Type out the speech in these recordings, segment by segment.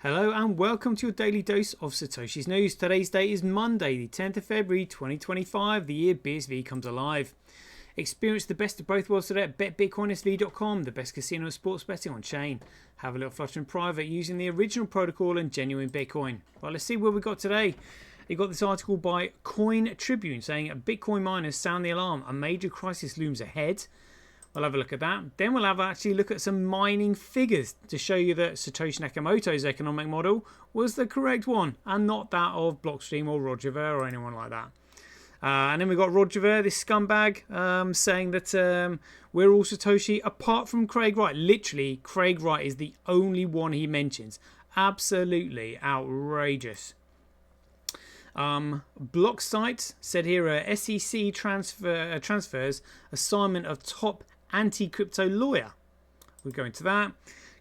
Hello and welcome to your daily dose of Satoshi's news. Today's date is Monday, the 10th of February 2025, the year BSV comes alive. Experience the best of both worlds today at betbitcoinsv.com, the best casino and sports betting on chain. Have a little flutter in private using the original protocol and genuine Bitcoin. Right, let's see what we got today. You got this article by Coin Tribune saying Bitcoin miners sound the alarm, a major crisis looms ahead. We'll have a look at that. Then we'll actually look at some mining figures to show you that Satoshi Nakamoto's economic model was the correct one and not that of Blockstream or Roger Ver or anyone like that. And then we got Roger Ver, this scumbag, saying that we're all Satoshi apart from Craig Wright. Literally, Craig Wright is the only one he mentions. Absolutely outrageous. Blocksite said here SEC transfers assignment of top anti-crypto lawyer. We'll go into that.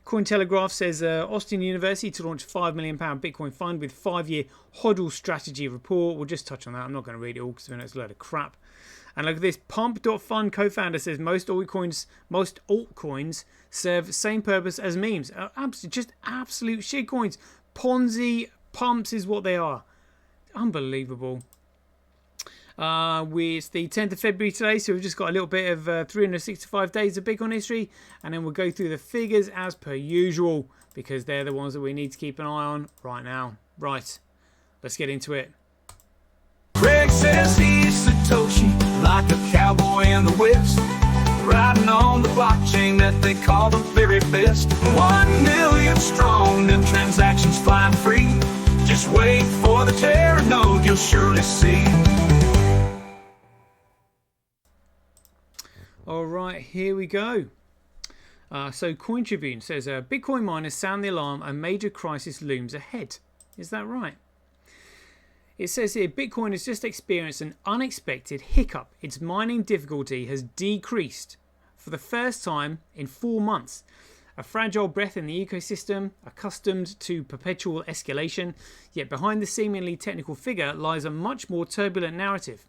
Cointelegraph says Austin University to launch £5 million Bitcoin fund with 5-year HODL strategy report. We'll just touch on that. I'm not going to read it all because it's a load of crap. And look at this. Pump.fund co-founder says most altcoins serve the same purpose as memes. Just absolute shitcoins. Ponzi pumps is what they are. Unbelievable. It's the 10th of February today, so we've just got a little bit of 365 days of Bitcoin history, and then we'll go through the figures as per usual because they're the ones that we need to keep an eye on right now. Right, let's get into it. Craig says he's Satoshi, like a cowboy in the West, riding on the blockchain that they call the very best. 1 million strong, and transactions flying free. Just wait for the Terra node, you'll surely see. All right, here we go. So Coin Tribune says Bitcoin miners sound the alarm, a major crisis looms ahead. Is that right? It says here Bitcoin has just experienced an unexpected hiccup. Its mining difficulty has decreased for the first time in 4 months. A fragile breath in the ecosystem, accustomed to perpetual escalation, yet behind the seemingly technical figure lies a much more turbulent narrative.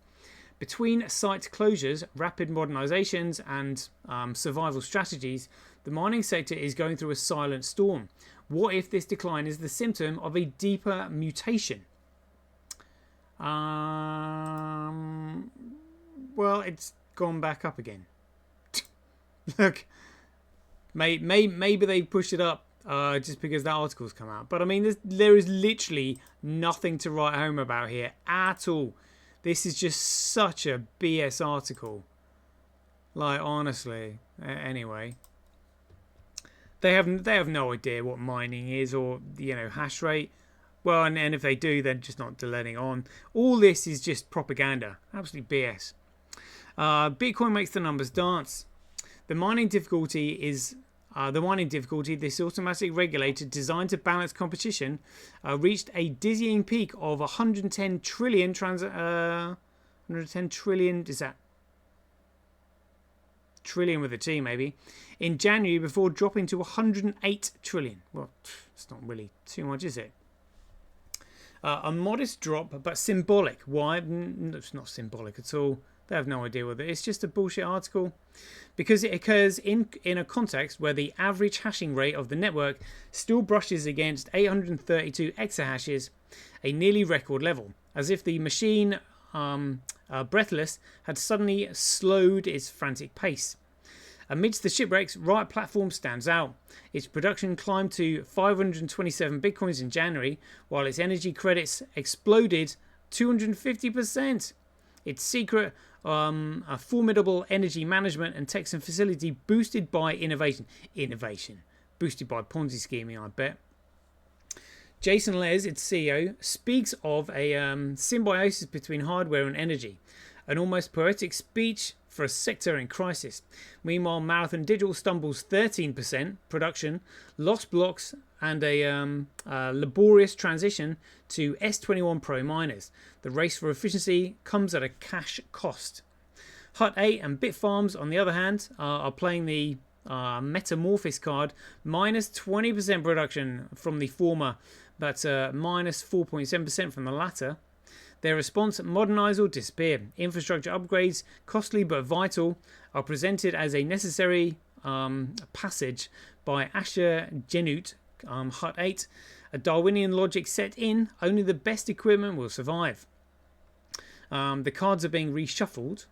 Between site closures, rapid modernizations and survival strategies, the mining sector is going through a silent storm. What if this decline is the symptom of a deeper mutation? Well, it's gone back up again. Look. Maybe they pushed it up just because that article's come out. But I mean, there is literally nothing to write home about here at all. This is just such a BS article. Like, honestly. Anyway. They have no idea what mining is or, hash rate. Well, and if they do, they're just not letting on. All this is just propaganda. Absolute BS. Bitcoin makes the numbers dance. The mining difficulty, this automatic regulator designed to balance competition, reached a dizzying peak of 110 trillion 110 trillion, is that trillion with a T maybe, in January before dropping to 108 trillion. Well, it's not really too much, is it? A modest drop, but symbolic. Why? It's not symbolic at all. They have no idea what it is. It's just a bullshit article. Because it occurs in a context where the average hashing rate of the network still brushes against 832 exahashes, a nearly record level, as if the machine, breathless, had suddenly slowed its frantic pace. Amidst the shipwrecks, Riot Platform stands out. Its production climbed to 527 bitcoins in January, while its energy credits exploded 250%. Its secret, a formidable energy management and Texan facility boosted by innovation. Boosted by Ponzi scheming, I bet. Jason Les, its CEO, speaks of a symbiosis between hardware and energy. An almost poetic speech for a sector in crisis. Meanwhile, Marathon Digital stumbles 13% production, lost blocks, and a laborious transition to S21 Pro miners. The race for efficiency comes at a cash cost. Hut 8 and Bitfarms, on the other hand, are playing the Metamorphosis card, minus 20% production from the former, but minus 4.7% from the latter. Their response, modernize or disappear. Infrastructure upgrades, costly but vital, are presented as a necessary passage by Asher Genut, Hut 8, A Darwinian logic set in, only the best equipment will survive. The cards are being reshuffled.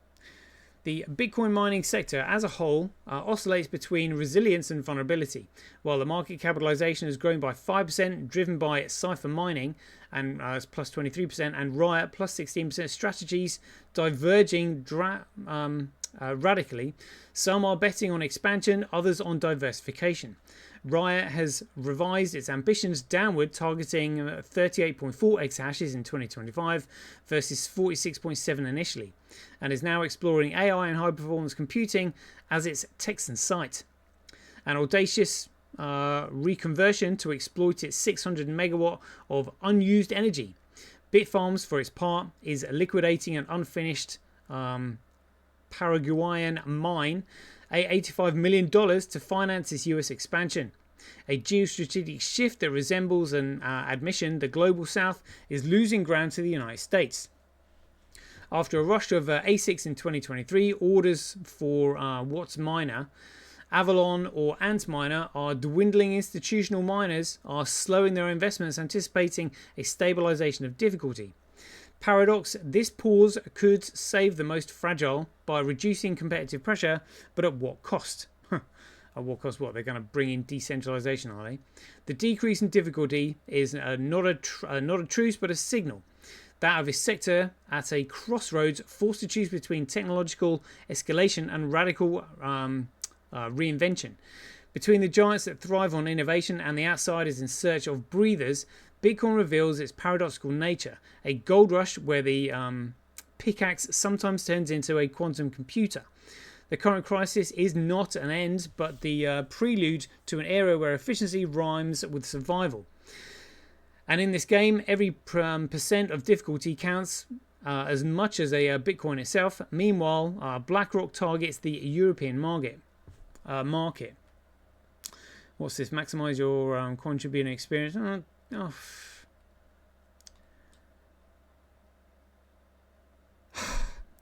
The Bitcoin mining sector as a whole oscillates between resilience and vulnerability. While the market capitalization has grown by 5%, driven by Cypher mining, and it's plus 23%, and Riot plus 16%, strategies diverging radically. Some are betting on expansion, others on diversification. Riot has revised its ambitions downward, targeting 38.4 exahashes in 2025 versus 46.7 initially, and is now exploring AI and high-performance computing as its Texan site. An audacious reconversion to exploit its 600 megawatt of unused energy. Bitfarms, for its part, is liquidating an unfinished Paraguayan mine, $85 million to finance its US expansion. A geostrategic shift that resembles an admission the Global South is losing ground to the United States. After a rush of ASICs in 2023, orders for Watts Miner, Avalon or Antminer are dwindling. Institutional miners are slowing their investments, anticipating a stabilization of difficulty. Paradox, this pause could save the most fragile by reducing competitive pressure, but at what cost? At what cost? What, they're going to bring in decentralization, are they? The decrease in difficulty is not a truce, but a signal. That of a sector at a crossroads, forced to choose between technological escalation and radical reinvention. Between the giants that thrive on innovation and the outsiders in search of breathers, Bitcoin reveals its paradoxical nature, a gold rush where the pickaxe sometimes turns into a quantum computer. The current crisis is not an end, but the prelude to an era where efficiency rhymes with survival. And in this game, every percent of difficulty counts as much as a Bitcoin itself. Meanwhile, BlackRock targets the European market. What's this? Maximize your contributing experience.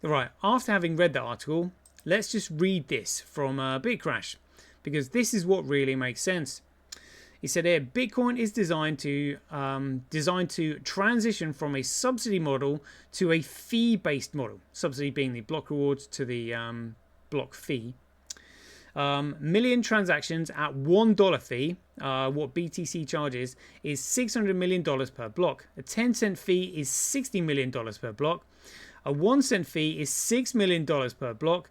Right, after having read that article, let's just read this from BitCrash, because this is what really makes sense. He said here, Bitcoin is designed to transition from a subsidy model to a fee-based model. Subsidy being the block rewards to the block fee. Million transactions at $1 fee, what BTC charges, is $600 million per block. A 10-cent fee is $60 million per block. A 1-cent fee is $6 million per block.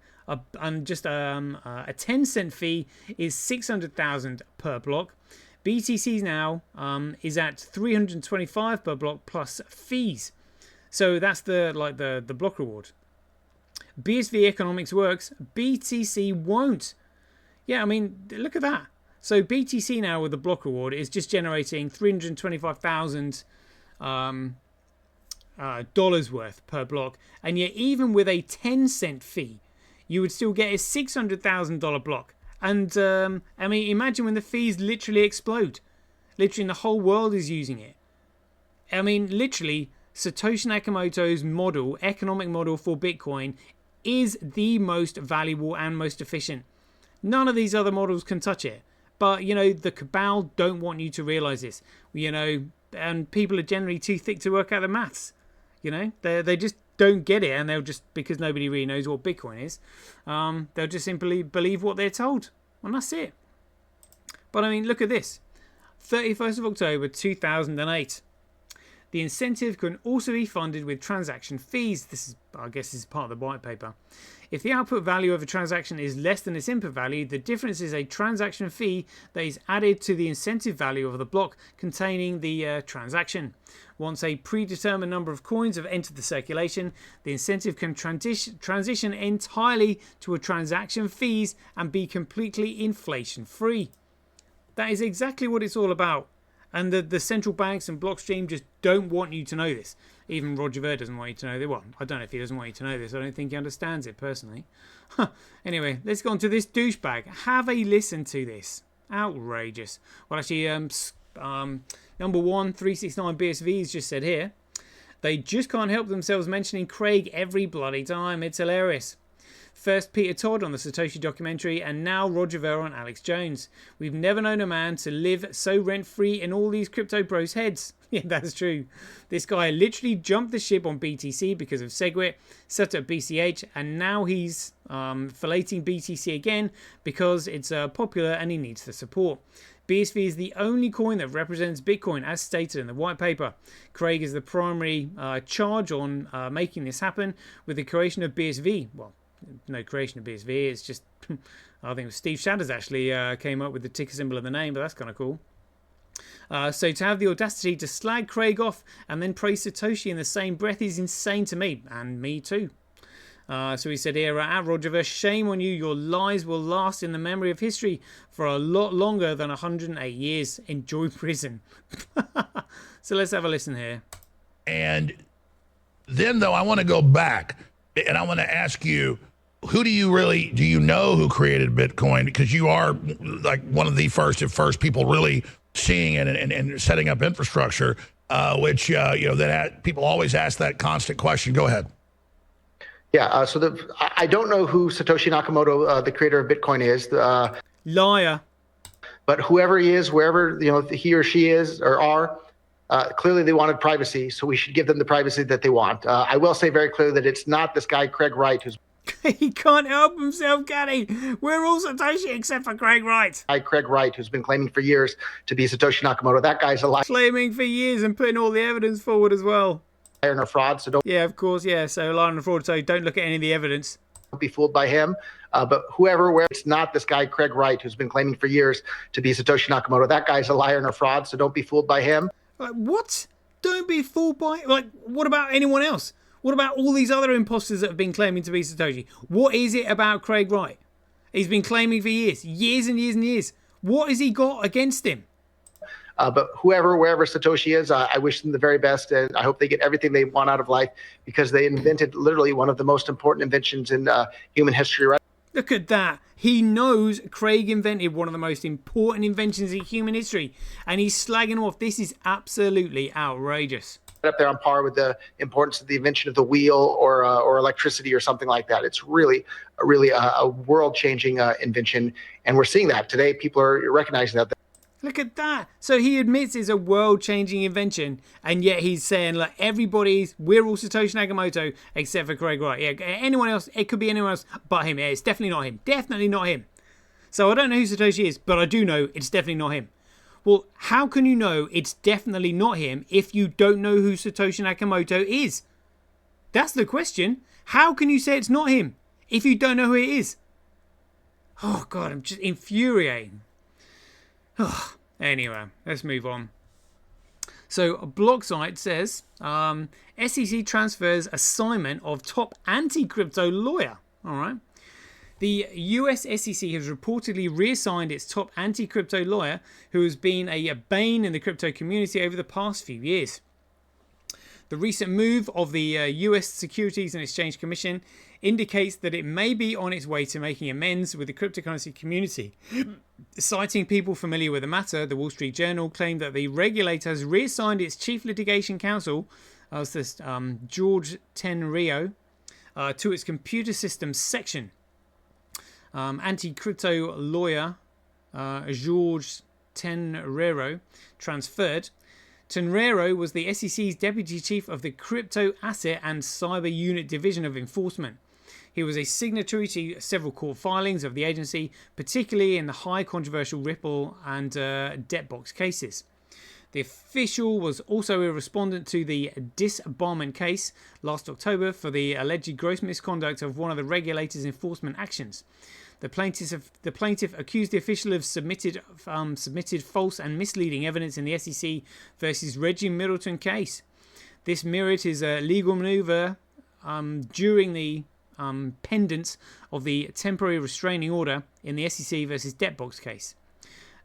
And just a 10-cent fee is $600,000 per block. BTC now is at 325 per block plus fees. So that's the block reward. BSV economics works. BTC won't. Yeah, I mean, look at that. So BTC now with the block reward is just generating $325,000 dollars worth per block, and yet even with a 10-cent fee, you would still get a $600,000 block. And I mean, imagine when the fees literally explode. Literally, the whole world is using it. I mean, literally, Satoshi Nakamoto's model, economic model for Bitcoin, is the most valuable and most efficient. None of these other models can touch it. But, you know, the cabal don't want you to realize this. You know, and people are generally too thick to work out the maths. You know, they just don't get it, and they'll just, because nobody really knows what Bitcoin is, they'll just simply believe what they're told, and that's it. But I mean, look at this. 31st of October 2008. The incentive can also be funded with transaction fees. This is, I guess, this is part of the white paper. If the output value of a transaction is less than its input value, the difference is a transaction fee that is added to the incentive value of the block containing the transaction. Once a predetermined number of coins have entered the circulation, the incentive can transition entirely to a transaction fees and be completely inflation free. That is exactly what it's all about. And the central banks and Blockstream just don't want you to know this. Even Roger Ver doesn't want you to know this. Well, I don't know if he doesn't want you to know this. I don't think he understands it personally. Anyway, let's go on to this douchebag. Have a listen to this. Outrageous. Well, actually, number one, 369 BSV's just said here, they just can't help themselves mentioning Craig every bloody time. It's hilarious. First Peter Todd on the Satoshi documentary, and now Roger Ver on Alex Jones. We've never known a man to live so rent-free in all these crypto bros' heads. Yeah, that's true. This guy literally jumped the ship on BTC because of SegWit, set up BCH, and now he's filleting BTC again because it's popular and he needs the support. BSV is the only coin that represents Bitcoin as stated in the white paper. Craig is the primary charge on making this happen with the creation of BSV. Well, no creation of BSV, it's just, I think it was Steve Shadders actually came up with the ticker symbol of the name, but that's kind of cool. So to have the audacity to slag Craig off and then praise Satoshi in the same breath is insane to me, and me too. So he said here, at Rogerverse, shame on you, your lies will last in the memory of history for a lot longer than 108 years. Enjoy prison. So let's have a listen here. And then, though, I want to go back and I want to ask you, who do you know who created Bitcoin? Because you are like one of the first people really seeing it and setting up infrastructure, which, that people always ask that constant question. Go ahead. Yeah, I don't know who Satoshi Nakamoto, the creator of Bitcoin, is. Liar. But whoever he is, wherever he or she is or are, clearly they wanted privacy, so we should give them the privacy that they want. I will say very clearly that it's not this guy Craig Wright who's. He can't help himself, can he? We're all Satoshi except for Craig Wright. Craig Wright, who's been claiming for years to be Satoshi Nakamoto. That guy's a liar. Claiming for years and putting all the evidence forward as well. And a fraud, so don't. Yeah, of course, yeah. So liar and a fraud, so don't look at any of the evidence. Don't be fooled by him. But where it's not this guy Craig Wright who's been claiming for years to be Satoshi Nakamoto. That guy's a liar and a fraud, so don't be fooled by him. Like, what? Don't be fooled by. Like, what about anyone else? What about all these other imposters that have been claiming to be Satoshi? What is it about Craig Wright? He's been claiming for years and years and years. What has he got against him? But wherever Satoshi is, I wish them the very best, and I hope they get everything they want out of life, because they invented literally one of the most important inventions in human history. Right? Look at that. He knows Craig invented one of the most important inventions in human history, and he's slagging off. This is absolutely outrageous. Up there on par with the importance of the invention of the wheel or electricity or something like that. It's really a world-changing invention, and we're seeing that today. People are recognizing that. Look at that. So he admits it's a world-changing invention, and yet he's saying, like, we're all Satoshi Nakamoto except for Craig Wright. Yeah, anyone else, it could be anyone else but him. Yeah, it's definitely not him. Definitely not him. So I don't know who Satoshi is, but I do know it's definitely not him. Well, how can you know it's definitely not him if you don't know who Satoshi Nakamoto is? That's the question. How can you say it's not him if you don't know who it is? Oh, God, I'm just infuriating. Oh, anyway, let's move on. So, BlockSite says, SEC transfers assignment of top anti-crypto lawyer. All right. The US SEC has reportedly reassigned its top anti-crypto lawyer, who has been a bane in the crypto community over the past few years. The recent move of the US Securities and Exchange Commission indicates that it may be on its way to making amends with the cryptocurrency community. Citing people familiar with the matter, the Wall Street Journal claimed that the regulator has reassigned its chief litigation counsel, George Tenrio, to its computer systems section. Anti-crypto lawyer George Tenrero transferred. Tenrero was the SEC's deputy chief of the Crypto Asset and Cyber Unit Division of Enforcement. He was a signatory to several court filings of the agency, particularly in the high controversial Ripple and Debtbox cases. The official was also a respondent to the disbarment case last October for the alleged gross misconduct of one of the regulator's enforcement actions. The plaintiff accused the official of submitted false and misleading evidence in the SEC versus Reggie Middleton case. This mirrored his legal maneuver during the pendants of the temporary restraining order in the SEC versus Debtbox case.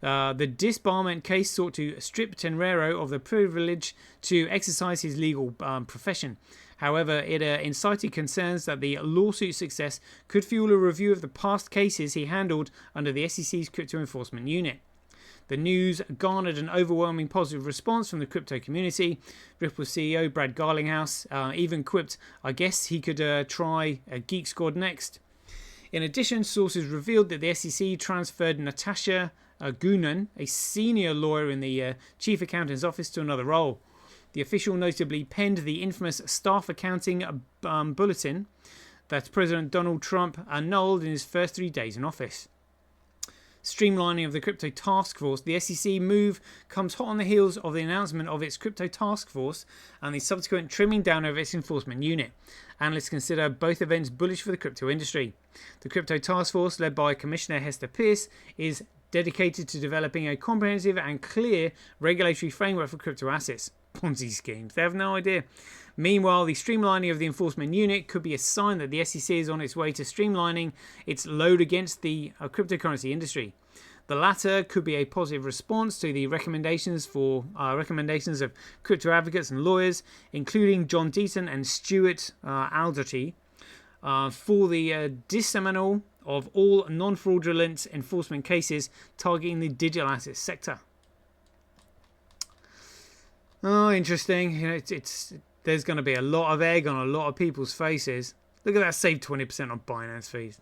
The disbarment case sought to strip Tenrero of the privilege to exercise his legal profession. However, it incited concerns that the lawsuit's success could fuel a review of the past cases he handled under the SEC's crypto enforcement unit. The news garnered an overwhelming positive response from the crypto community. Ripple CEO Brad Garlinghouse even quipped, "I guess he could try Geek Squad next." In addition, sources revealed that the SEC transferred Natasha Gunan, a senior lawyer in the chief accountant's office, to another role. The official notably penned the infamous staff accounting bulletin that President Donald Trump annulled in his first 3 days in office. Streamlining of the crypto task force. The SEC move comes hot on the heels of the announcement of its crypto task force and the subsequent trimming down of its enforcement unit. Analysts consider both events bullish for the crypto industry. The crypto task force, led by Commissioner Hester Peirce, is dedicated to developing a comprehensive and clear regulatory framework for crypto assets. Ponzi schemes. They have no idea. Meanwhile, the streamlining of the enforcement unit could be a sign that the SEC is on its way to streamlining its load against the cryptocurrency industry. The latter could be a positive response to the recommendations of crypto advocates and lawyers, including John Deaton and Stuart Alderty, for the disseminal of all non-fraudulent enforcement cases targeting the digital assets sector. Oh, interesting. You know, there's going to be a lot of egg on a lot of people's faces. Look at that, save 20% on Binance fees.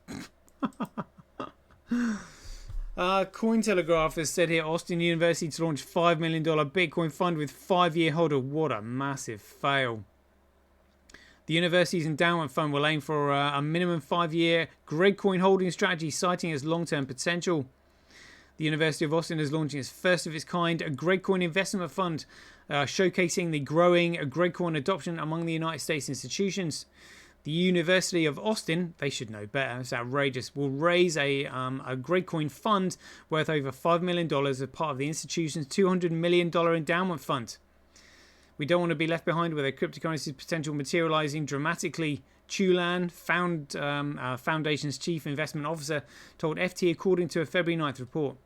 Cointelegraph has said here, Austin University to launch $5 million Bitcoin fund with 5-year holder. What a massive fail. The university's endowment fund will aim for a minimum 5-year Gregcoin holding strategy, citing its long-term potential. The University of Austin is launching its first of its kind Gregcoin investment fund, showcasing the growing Gregcoin adoption among the United States institutions. The University of Austin, they should know better, it's outrageous, will raise a Gregcoin fund worth over $5 million as part of the institution's $200 million endowment fund. We don't want to be left behind with a cryptocurrency's potential materializing dramatically, Chulan, Foundation's chief investment officer, told FT according to a February 9th report.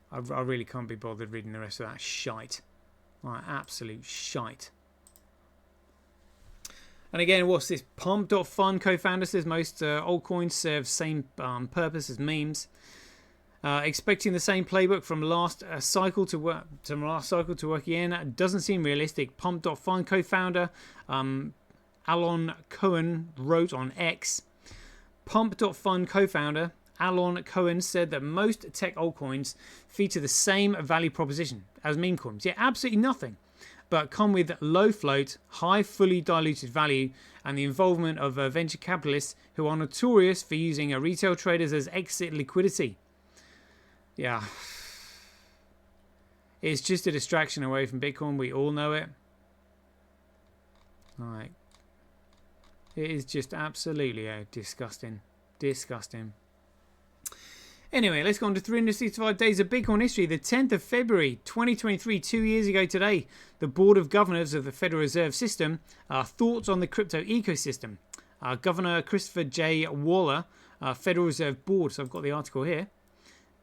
I really can't be bothered reading the rest of that shite. Like, absolute shite. And again, what's this? Pump.fun co-founder says most altcoins serve same purpose as memes. Expecting the same playbook from last cycle to work again doesn't seem realistic. Pump.fun co-founder Alon Cohen wrote on X. Pump.fun co-founder Alon Cohen said that most tech altcoins feature the same value proposition as meme coins. Yeah, absolutely nothing, but come with low float, high fully diluted value, and the involvement of venture capitalists who are notorious for using retail traders as exit liquidity. Yeah. It's just a distraction away from Bitcoin. We all know it. Alright. It is just absolutely disgusting. Disgusting. Anyway, let's go on to 365 days of Bitcoin history. The 10th of February 2023, 2 years ago today, the Board of Governors of the Federal Reserve System thoughts on the crypto ecosystem. Governor Christopher J. Waller, Federal Reserve Board, so I've got the article here.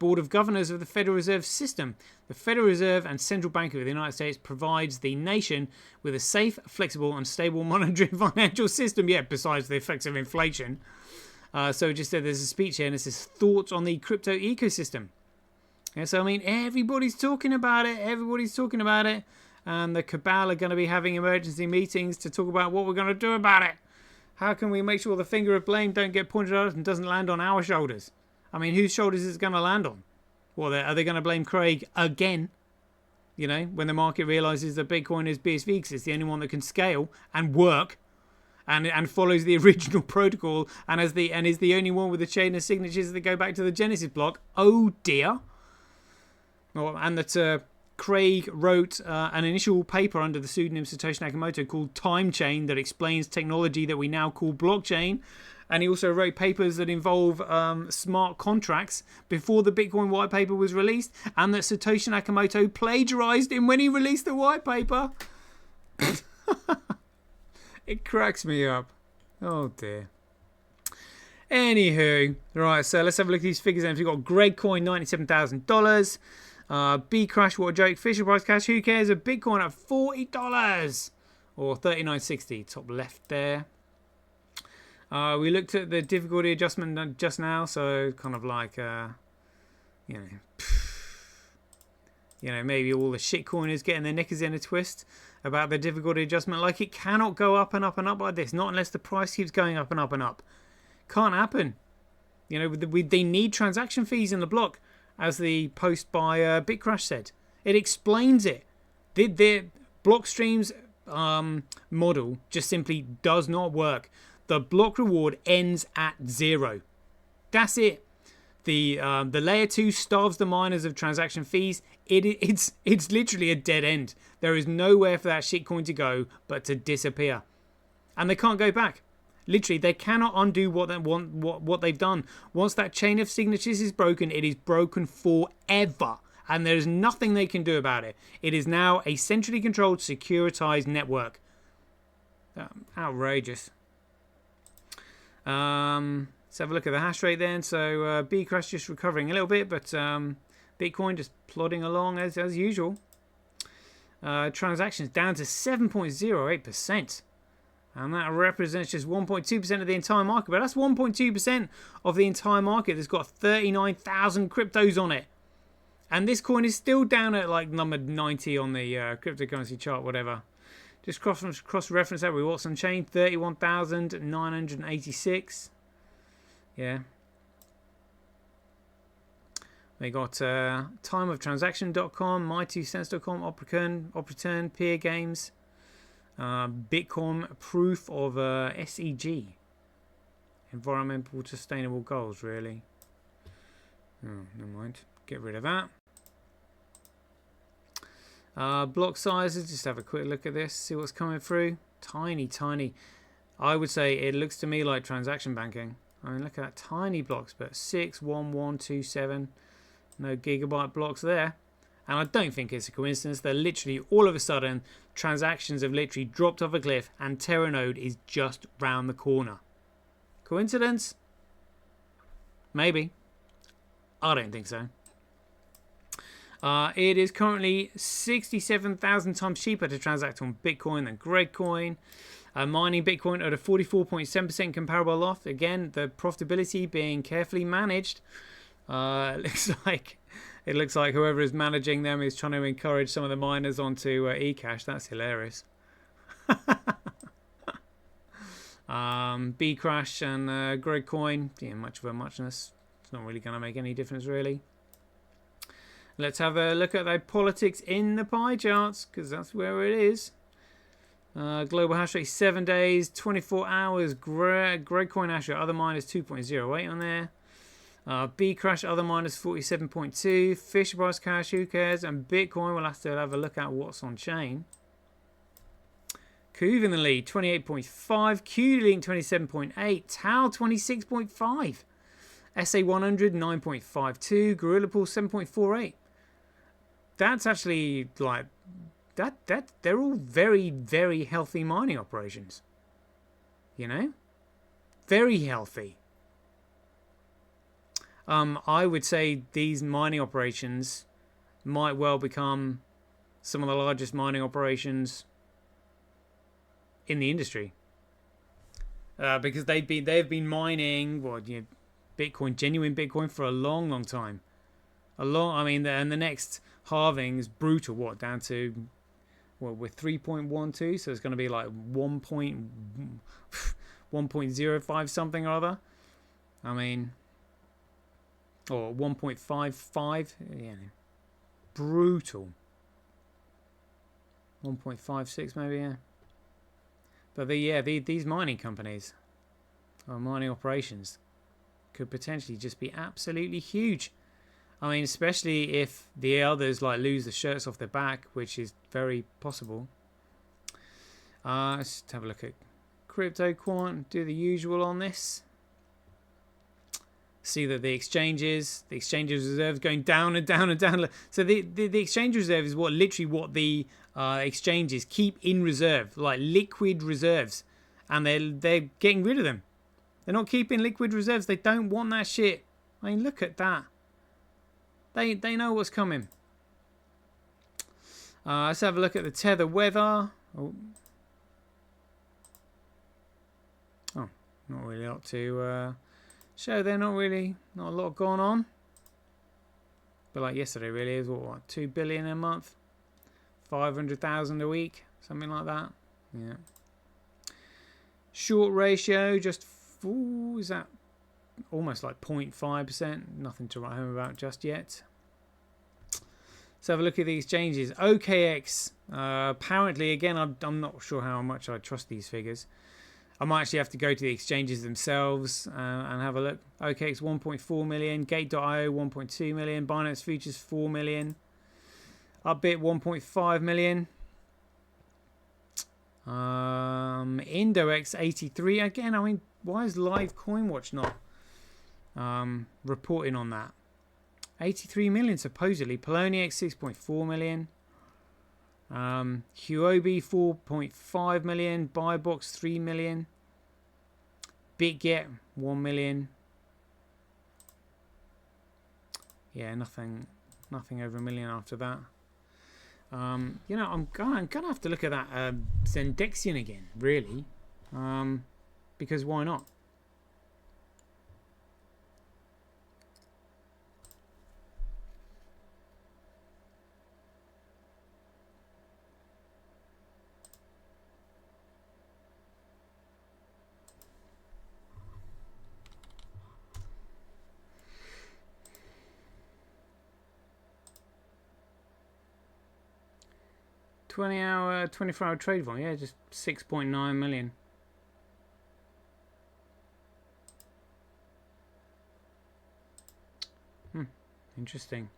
Board of Governors of the Federal Reserve System. The Federal Reserve and Central Bank of the United States provides the nation with a safe, flexible, and stable monetary and financial system. Yeah, besides the effects of inflation. So it just said there's a speech here and it says thoughts on the crypto ecosystem. Yeah, so I mean, everybody's talking about it. Everybody's talking about it. And the cabal are going to be having emergency meetings to talk about what we're going to do about it. How can we make sure the finger of blame don't get pointed at us and doesn't land on our shoulders? I mean, whose shoulders is it going to land on? Well, are they going to blame Craig again? You know, when the market realizes that Bitcoin is BSV because it's the only one that can scale and work and follows the original protocol and is the only one with a chain of signatures that go back to the Genesis block. Oh dear. Oh, and that Craig wrote an initial paper under the pseudonym Satoshi Nakamoto called Time Chain that explains technology that we now call blockchain. And he also wrote papers that involve smart contracts before the Bitcoin white paper was released, and that Satoshi Nakamoto plagiarized him when he released the white paper. It cracks me up. Oh dear. Anywho, right, so let's have a look at these figures then. We've got Gregcoin, $97,000. Bcrash, what a joke. Fisher Price Cash, who cares? A Bitcoin at $40 or $39.60, top left there. We looked at the difficulty adjustment just now, so kind of like, you know, maybe all the shitcoiners getting their knickers in a twist about the difficulty adjustment. Like, it cannot go up and up and up like this, not unless the price keeps going up and up and up. Can't happen. You know, they need transaction fees in the block, as the post by BitCrash said. It explains it. The block streams model just simply does not work. The block reward ends at 0. That's it. The layer 2 starves the miners of transaction fees. It's literally a dead end. There is nowhere for that shitcoin to go but to disappear, and they can't go back. Literally, they cannot undo what they've done. Once that chain of signatures is broken, it is broken forever, and there is nothing they can do about it. It is now a centrally controlled, securitized network. Outrageous. Let's have a look at the hash rate then. So Bcrash just recovering a little bit, but Bitcoin just plodding along as usual. Transactions down to 7.08%. And that represents just 1.2% of the entire market. But that's 1.2% of the entire market that's got 39,000 cryptos on it. And this coin is still down at like number 90 on the cryptocurrency chart, whatever. Just cross-reference that with what's on chain, 31,986. Yeah. We got timeoftransaction.com, my2cents.com, Opreturn, Peer Games, Bitcoin proof of SEG, environmental sustainable goals, really. Oh, never mind. Get rid of that. Block sizes, just have a quick look at this, see what's coming through. Tiny. I would say it looks to me like transaction banking. I mean, look at that, tiny blocks, but 61127. No gigabyte blocks there. And I don't think it's a coincidence. They're literally, all of a sudden, transactions have literally dropped off a cliff and Terranode is just round the corner. Coincidence? Maybe. I don't think so. It is currently 67,000 times cheaper to transact on Bitcoin than Gregcoin. Mining Bitcoin at a 44.7% comparable loss. Again, the profitability being carefully managed. It looks like whoever is managing them is trying to encourage some of the miners onto eCash. That's hilarious. Bcrash and Gregcoin, yeah, much of a muchness. It's not really going to make any difference, really. Let's have a look at the politics in the pie charts, because that's where it is. Global hash rate 7 days, 24 hours. Gregcoin hash rate, other miners 2.08 on there. Bcrash, other miners 47.2. Fisher Price Cash, who cares? And Bitcoin, we'll have to have a look at what's on chain. Kuv in the lead, 28.5. Q-Link 27.8. Tau 26.5. SA100 9.52. Gorilla Pool 7.48. That's actually like that. They're all very, very healthy mining operations. You know, very healthy. I would say these mining operations might well become some of the largest mining operations in the industry, because they've been mining Bitcoin, genuine Bitcoin, for a long time. And the next halving is brutal. Down to we're 3.12, so it's going to be like 1.05 something or other. I mean, or 1.55, yeah, brutal. 1.56 maybe, yeah. But these mining companies or mining operations could potentially just be absolutely huge. I mean, especially if the others like lose the shirts off their back, which is very possible. Let's have a look at Crypto Quant, do the usual on this. See that the exchanges reserves going down and down and down. So the exchange reserve is what the exchanges keep in reserve, like liquid reserves, and they're getting rid of them. They're not keeping liquid reserves. They don't want that shit. I mean, look at that. They know what's coming. Let's have a look at the Tether weather. Oh, not really a lot to show there. Not a lot going on. But like yesterday, really, is what 2 billion a month, 500,000 a week, something like that. Yeah. Short ratio, just is that almost like 0.5%. Nothing to write home about just yet. Let's have a look at the exchanges. OKX. Apparently, again, I'm not sure how much I trust these figures. I might actually have to go to the exchanges themselves and have a look. OKX 1.4 million, Gate.io 1.2 million, Binance Futures 4 million, Upbit 1.5 million, Indox 83. Again, I mean, why is Live CoinWatch not reporting on that? 83 million supposedly. Poloniex 6.4 million. Huobi 4.5 million. Buybox 3 million. BitGet 1 million. Yeah, nothing over a million after that. You know, I'm gonna have to look at that Zendexian again, really, because why not? $20-hour, 24-hour trade volume, yeah, just 6.9 million. Interesting.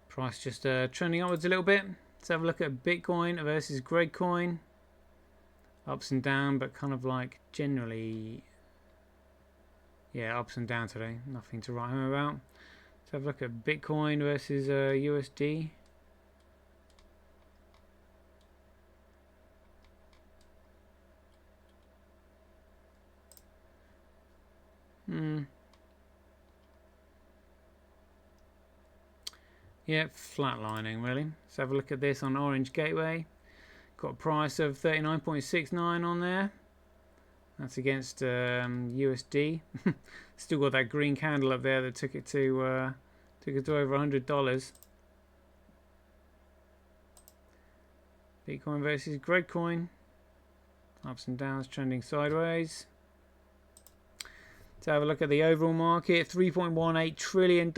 Price just trending upwards a little bit. Let's have a look at Bitcoin versus Gregcoin. Ups and down, but kind of like generally, yeah, ups and down today. Nothing to write home about. Let's have a look at Bitcoin versus USD. Yeah, flatlining really. Let's have a look at this on Orange Gateway. Got a price of 39.69 on there. That's against USD. Still got that green candle up there that took it to over $100. Bitcoin versus Gregcoin. Ups and downs, trending sideways. Let's have a look at the overall market. $3.18 trillion.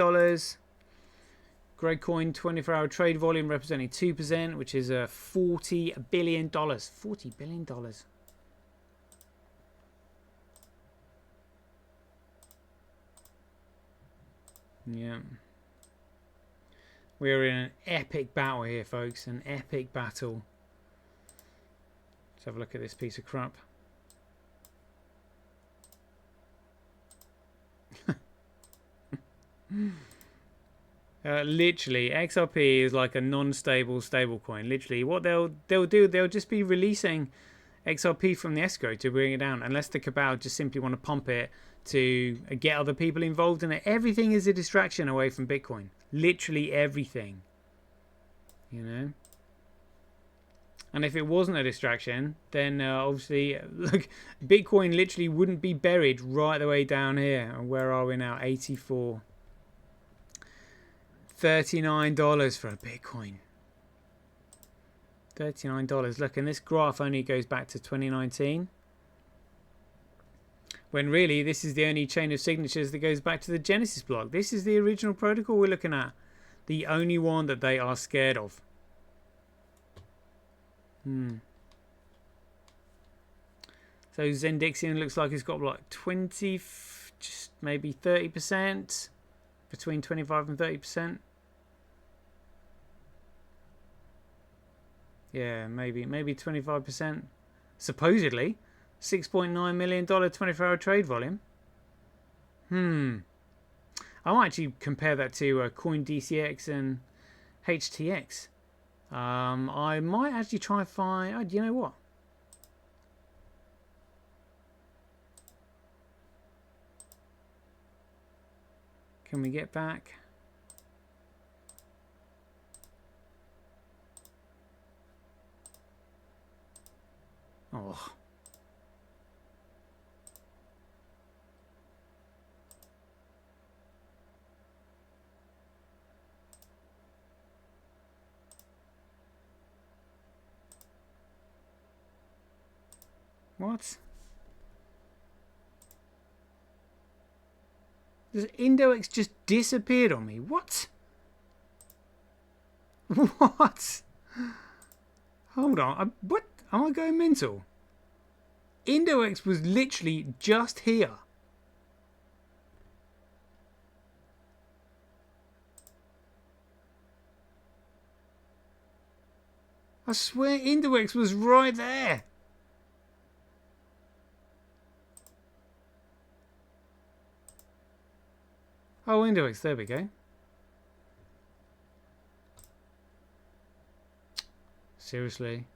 Gregcoin 24-hour trade volume representing 2%, which is $40 billion. $40 billion. Yeah. We're in an epic battle here, folks. An epic battle. Let's have a look at this piece of crap. Literally, XRP is like a non-stable stablecoin. Literally, what they'll do, they'll just be releasing XRP from the escrow to bring it down, unless the cabal just simply want to pump it to get other people involved in it. Everything is a distraction away from Bitcoin. Literally everything. You know. And if it wasn't a distraction, then obviously, look, Bitcoin literally wouldn't be buried right the way down here. And where are we now? 84. $39 for a Bitcoin. $39. Look, and this graph only goes back to 2019. When really, this is the only chain of signatures that goes back to the Genesis block. This is the original protocol we're looking at. The only one that they are scared of. So Zendexian looks like it's got like 20, just maybe 30%. Between 25 and 30%. Yeah, maybe 25%. Supposedly, $6.9 million 24-hour trade volume. I might actually compare that to CoinDCX and HTX. I might actually try and find. You know what? Can we get back? Oh. What? This Index just disappeared on me. What? What? Hold on. What? Am I going mental? Index was literally just here. I swear Index was right there. Oh, Index, there we go. Seriously?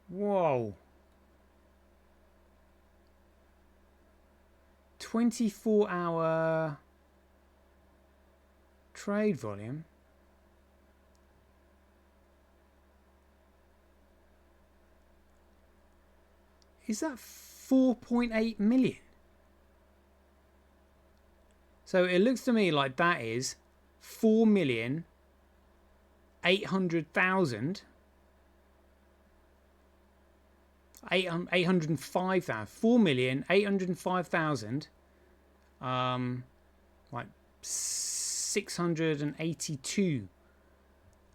Whoa. 24-hour trade volume. Is that 4.8 million? So it looks to me like that is 4,800,000. 805,000. 4,805,000. Like 682.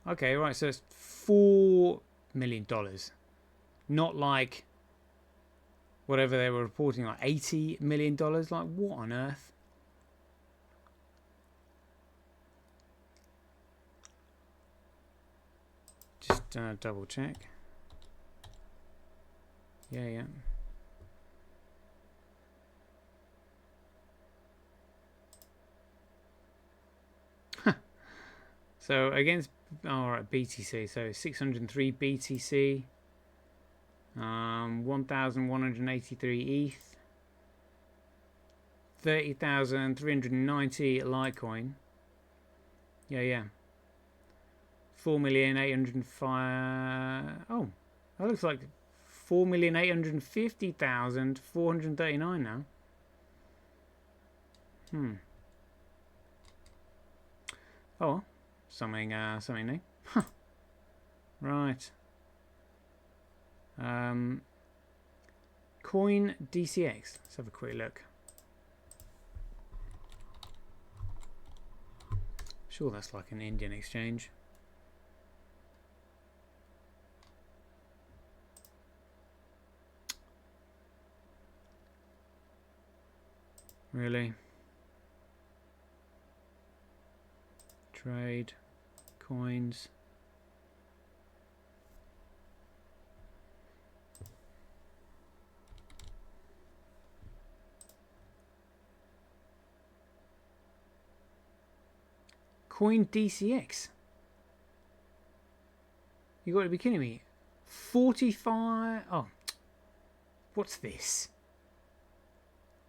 Okay, right. So it's $4 million, not like whatever they were reporting, like $80 million. Like, what on earth? Just double check. Yeah. So against, alright, BTC. So 603 BTC. 1,183 ETH. 30,390 Litecoin. Yeah. 4,805,000. Oh, that looks like 4,850,439 now. Oh, well, something new. Huh. Right. Coin DCX. Let's have a quick look. Sure, that's like an Indian exchange. Really? Trade coins. Coin DCX. You got to be kidding me. 45. Oh, what's this?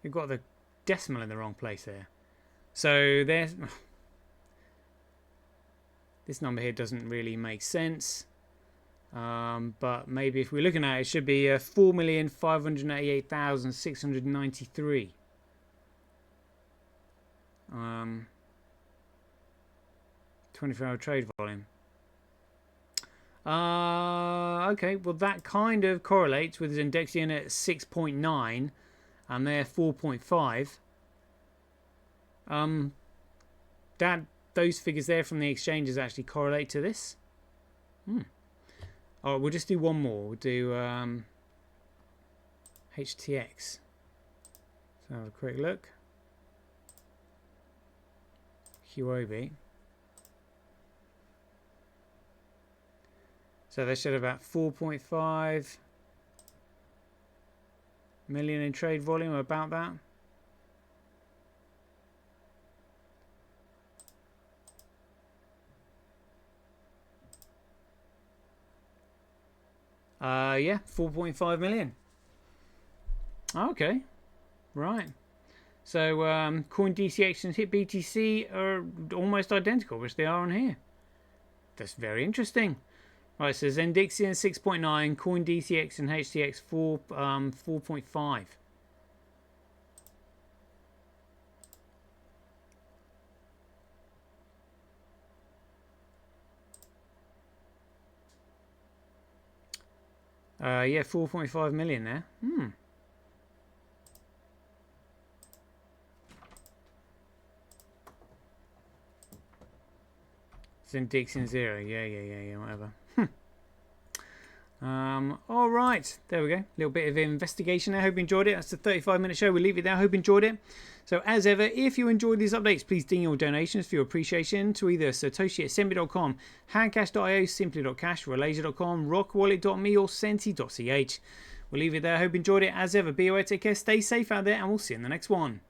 You've got the decimal in the wrong place there. So there's this number here doesn't really make sense. But maybe if we're looking at it, it should be 4,588,693. 24-hour trade volume. Okay, well that kind of correlates with his index unit at 6.9 and they're 4.5. Those figures there from the exchanges actually correlate to this. Alright, we'll just do one more. We'll do HTX. So have a quick look. QOB. So they said about 4.5 million in trade volume, about that. Yeah, 4.5 million. Okay, right. So Coin DCX and Hit BTC are almost identical, which they are on here. That's very interesting. Right, so Zendixian 6.9, Coin DCX and HTX 4.5. Yeah, 4.5 million there. Zendixian 0. Yeah, whatever. All right, there we go. A little bit of investigation there. Hope you enjoyed it. That's the 35-minute show. We'll leave it there. Hope you enjoyed it. So as ever, if you enjoyed these updates, please ding your donations for your appreciation to either satoshi@semi.com, handcash.io, simply.cash, relasia.com, rockwallet.me, or senti.ch. We'll leave it there. Hope you enjoyed it. As ever, be aware, take care, stay safe out there, and we'll see you in the next one.